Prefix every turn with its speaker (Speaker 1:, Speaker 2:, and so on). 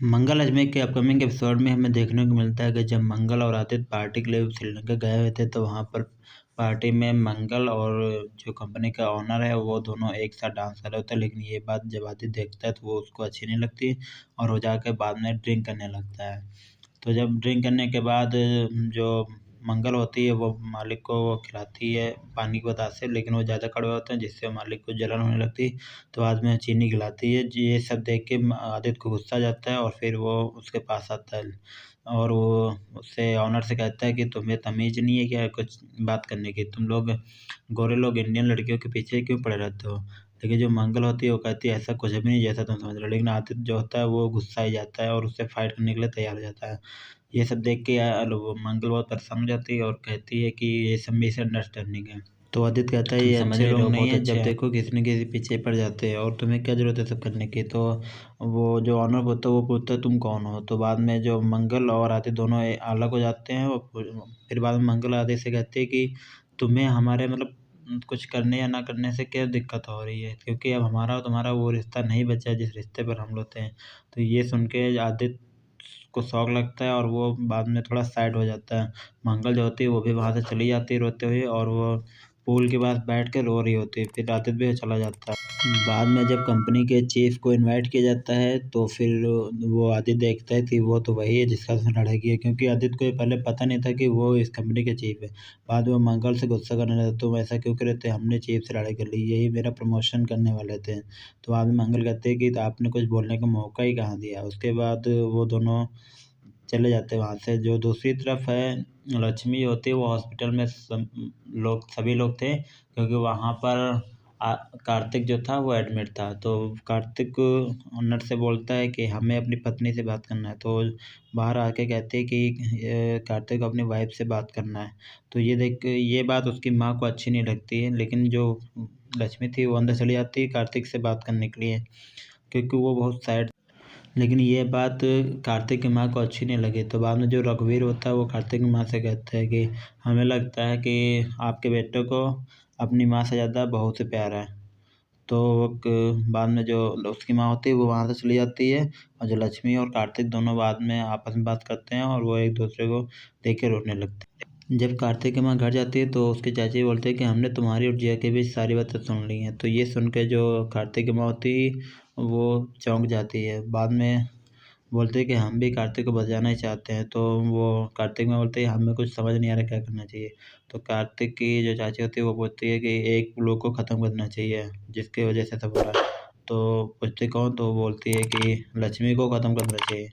Speaker 1: मंगल अजमेर के upcoming episode में हमें देखने को मिलता है कि जब मंगल और आदित्य पार्टी के लिए श्रीलंका गए हुए थे तो वहाँ पर पार्टी में मंगल और जो कंपनी का ओनर है वो दोनों एक साथ डांस कर रहे होते हैं। लेकिन ये बात जब आदित्य देखता है तो वो उसको अच्छी नहीं लगती और वो जाकर बाद में ड्रिंक करने लगता है। तो जब ड्रिंक करने के बाद जो मंगल होती है वो मालिक को वो खिलाती है पानी के बतासे, लेकिन वो ज़्यादा कड़वे होते हैं जिससे मालिक को जलन होने लगती। तो बाद में चीनी खिलाती है। ये सब देख के आदित्य को गुस्सा आ जाता है और फिर वो उसके पास आता है और वो उससे ऑनर से कहता है कि तुम्हें तमीज़ नहीं है क्या कुछ बात करने की? तुम लोग गोरे लोग इंडियन लड़कियों के पीछे क्यों पड़े रहते हो? लेकिन जो मंगल होती है वो कहती है ऐसा कुछ भी नहीं जैसा तुम समझ रहे हो। लेकिन आदित्य जो होता है वो गुस्सा ही जाता है और उससे फाइट करने के लिए तैयार हो जाता है। ये सब देख के वो मंगल बहुत परेशान हो जाती है और कहती है कि ये सब मिसअंडरस्टैंडिंग है। तो आदित्य कहता है ये अच्छे लोग नहीं है, जब देखो किसी न किसी पीछे पड़ जाते हैं और तुम्हें क्या ज़रूरत है सब करने की? तो वो जो ऑनर होता है वो पूछता है तुम कौन हो? तो बाद में जो मंगल और आदित्य दोनों अलग हो जाते हैं और फिर बाद में मंगल आदित्य से कहती है कि तुम्हें हमारे मतलब कुछ करने या ना करने से क्या दिक्कत हो रही है? क्योंकि अब हमारा और तुम्हारा वो रिश्ता नहीं बचा है जिस रिश्ते पर हम लोग थे। तो ये सुन के आदित्य को शौक लगता है और वो बाद में थोड़ा साइड हो जाता है। मंगल जो होती है वो भी वहाँ से चली जाती है रोते हुए और वो पूल के पास बैठ के रो रही होती है। फिर आदित्य भी चला जाता है। बाद में जब कंपनी के चीफ को इनवाइट किया जाता है तो फिर वो आदित्य देखता है कि वो तो वही है जिसका उसने लड़ाई की है, क्योंकि आदित्य को ये पहले पता नहीं था कि वो इस कंपनी के चीफ है। बाद में वो मंगल से गुस्सा करने लगा, तुम ऐसा क्यों करे थे? हमने चीफ से लड़ाई कर ली, यही मेरा प्रमोशन करने वाले थे। तो बाद में मंगल कहते हैं कि तो आपने कुछ बोलने का मौका ही कहाँ दिया। उसके बाद वो दोनों चले जाते हैं वहाँ से। जो दूसरी तरफ है लक्ष्मी होती है वो हॉस्पिटल में सभी लोग थे, क्योंकि वहाँ पर कार्तिक जो था वो एडमिट था। तो कार्तिक ओनर से बोलता है कि हमें अपनी पत्नी से बात करना है। तो बाहर आके कहते हैं कि कार्तिक को अपनी वाइफ से बात करना है। तो ये देख के ये बात उसकी माँ को अच्छी नहीं लगती है, लेकिन जो लक्ष्मी थी वो अंदर चली जाती है कार्तिक से बात करने के लिए, क्योंकि वो बहुत सैड। लेकिन ये बात कार्तिक की माँ को अच्छी नहीं लगी। तो बाद में जो रघुवीर होता है वो कार्तिक की माँ से कहता है कि हमें लगता है कि आपके बेटे को अपनी माँ से ज़्यादा बहू से प्यार है। तो बाद में जो उसकी माँ होती है वो वहाँ से चली जाती है और जो लक्ष्मी और कार्तिक दोनों बाद में आपस में बात करते हैं और वो एक दूसरे को देख के रोने लगते हैं। जब कार्तिक की माँ घर जाती है तो उसके चाची बोलते हैं कि हमने तुम्हारी और जिया के बीच सारी बातें सुन ली हैं। तो ये सुन के जो कार्तिक की माँ होती है वो चौंक जाती है। बाद में बोलते हैं कि हम भी कार्तिक को बचाना ही चाहते हैं। तो वो कार्तिक में बोलते हैं हमें कुछ समझ नहीं आ रहा क्या करना चाहिए। तो कार्तिक की जो चाची होती है वो बोलती है कि एक लोग को ख़त्म करना चाहिए जिसकी वजह से सब हो रहा है। तो पूछते कौन? तो वो बोलती है कि लक्ष्मी को ख़त्म करना चाहिए।